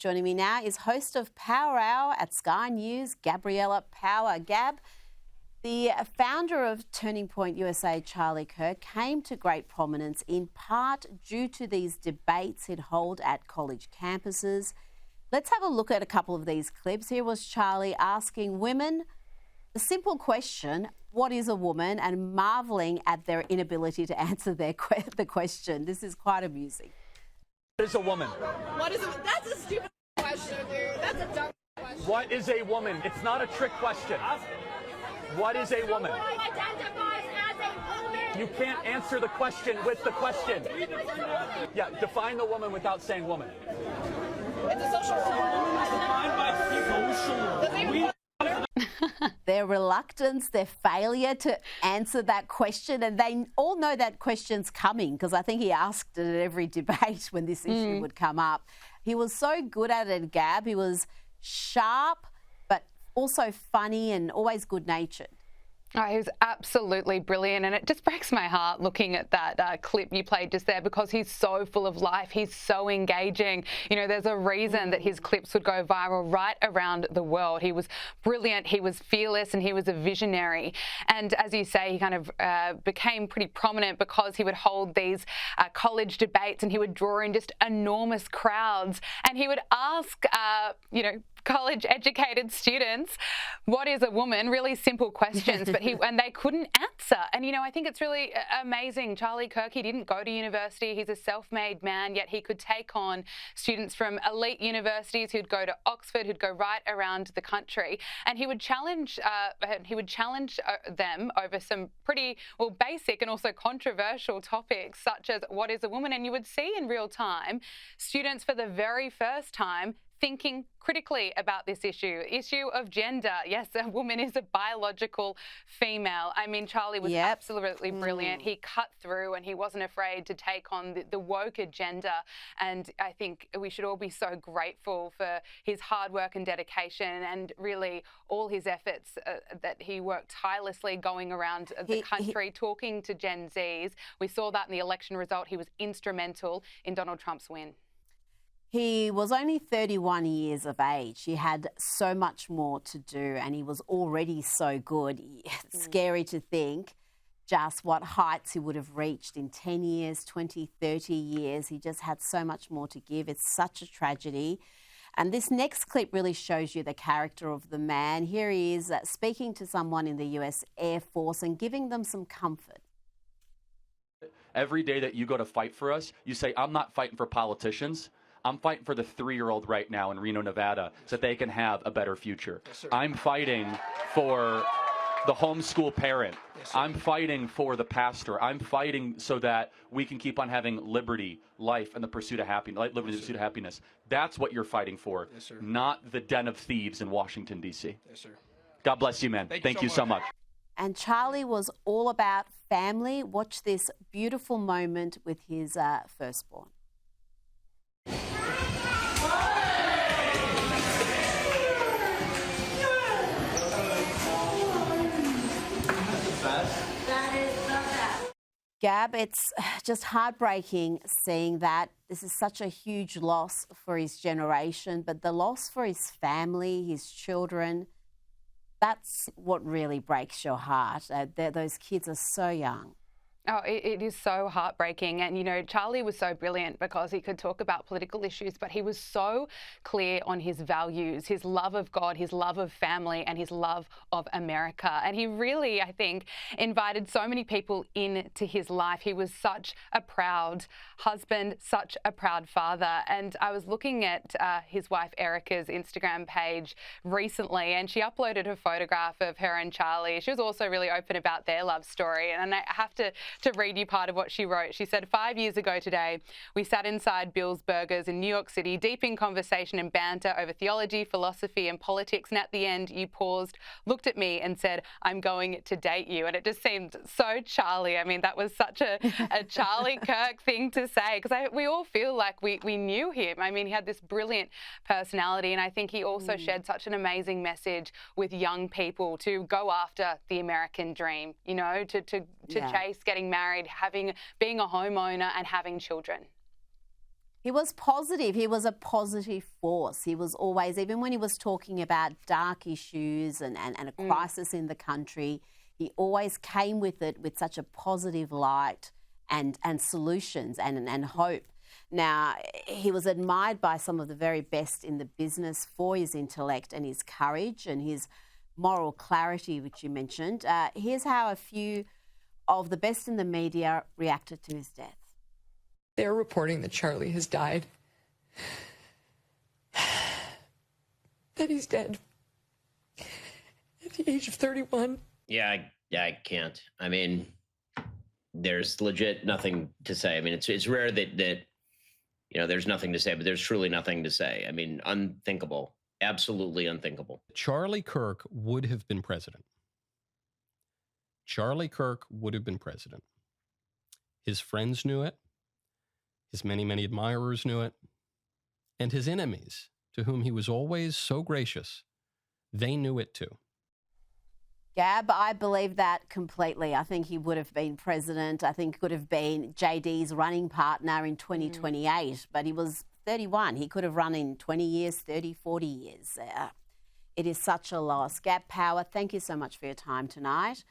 Joining me now is host of Power Hour at Sky News, Gabriella Power. Gab, the founder of Turning Point USA, Charlie Kirk, came to great prominence in part due to these debates he'd hold at college campuses. Let's have a look at a couple of these clips. Here was Charlie asking women the simple question, what is a woman, and marvelling at their inability to answer the question. This is quite amusing. What is a woman? That's a stupid question, dude. That's a dumb question. What is a woman? It's not a trick question. What is a woman? Someone who identifies as a woman. You can't answer the question with the question. Yeah, define the woman without saying woman. It's a social role. Their reluctance, their failure to answer that question, and they all know that question's coming because I think he asked it at every debate when this issue would come up. He was so good at it, Gab. He was sharp, but also funny and always good-natured. Oh, he was absolutely brilliant, and it just breaks my heart looking at that clip you played just there because he's so full of life. He's so engaging. You know, there's a reason that his clips would go viral right around the world. He was brilliant, he was fearless, and he was a visionary. And as you say, he kind of became pretty prominent because he would hold these college debates and he would draw in just enormous crowds. And he would ask, college-educated students, what is a woman? Really simple questions, but and they couldn't answer. And, you know, I think it's really amazing. Charlie Kirk, he didn't go to university. He's a self-made man, yet he could take on students from elite universities who'd go to Oxford, who'd go right around the country, and he would challenge them over some pretty, basic and also controversial topics, such as what is a woman? And you would see in real time students for the very first time thinking critically about this issue of gender. Yes, a woman is a biological female. I mean, Charlie was absolutely brilliant. He cut through and he wasn't afraid to take on the woke agenda. And I think we should all be so grateful for his hard work and dedication and really all his efforts that he worked tirelessly going around the country talking to Gen Zs. We saw that in the election result. He was instrumental in Donald Trump's win. He was only 31 years of age. He had so much more to do and he was already so good. It's scary to think just what heights he would have reached in 10 years, 20, 30 years. He just had so much more to give. It's such a tragedy. And this next clip really shows you the character of the man. Here he is speaking to someone in the US Air Force and giving them some comfort. Every day that you go to fight for us, you say, I'm not fighting for politicians. I'm fighting for the 3-year-old right now in Reno, Nevada, so that they can have a better future. Yes, I'm fighting for the homeschool parent. Yes, I'm fighting for the pastor. I'm fighting so that we can keep on having liberty, life, and the pursuit of happiness. Liberty, the pursuit of happiness. That's what you're fighting for, not the den of thieves in Washington, D.C. Yes, sir. God bless you, man. Thank you so much. And Charlie was all about family. Watch this beautiful moment with his firstborn. Gab, it's just heartbreaking seeing that. This is such a huge loss for his generation, but the loss for his family, his children, that's what really breaks your heart. Those kids are so young. Oh, it is so heartbreaking. And, you know, Charlie was so brilliant because he could talk about political issues, but he was so clear on his values, his love of God, his love of family, and his love of America. And he really, I think, invited so many people into his life. He was such a proud husband, such a proud father. And I was looking at his wife Erica's Instagram page recently, and she uploaded a photograph of her and Charlie. She was also really open about their love story. And I have to read you part of what she wrote. She said, 5 years ago today, we sat inside Bill's Burgers in New York City, deep in conversation and banter over theology, philosophy, and politics. And at the end, you paused, looked at me and said, I'm going to date you. And it just seemed so Charlie. I mean, that was such a Charlie Kirk thing to say, because we all feel like we knew him. I mean, he had this brilliant personality. And I think he also shared such an amazing message with young people to go after the American dream, you know, to chase getting married, being a homeowner and having children. He was positive. He was a positive force. He was always, even when he was talking about dark issues and a crisis in the country, he always came with it with such a positive light and solutions and hope. Now, he was admired by some of the very best in the business for his intellect and his courage and his moral clarity, which you mentioned. Here's how a few of the best in the media reacted to his death. They're reporting that Charlie has died. That he's dead. At the age of 31. Yeah, I can't. I mean, there's legit nothing to say. I mean, it's rare that there's nothing to say, but there's truly nothing to say. I mean, unthinkable. Absolutely unthinkable. Charlie Kirk would have been president. Charlie Kirk would have been president. His friends knew it. His many, many admirers knew it. And his enemies, to whom he was always so gracious, they knew it too. Gab, I believe that completely. I think he would have been president. I think he could have been JD's running partner in 2028, but he was 31. He could have run in 20 years, 30, 40 years. It is such a loss. Gab Power, thank you so much for your time tonight.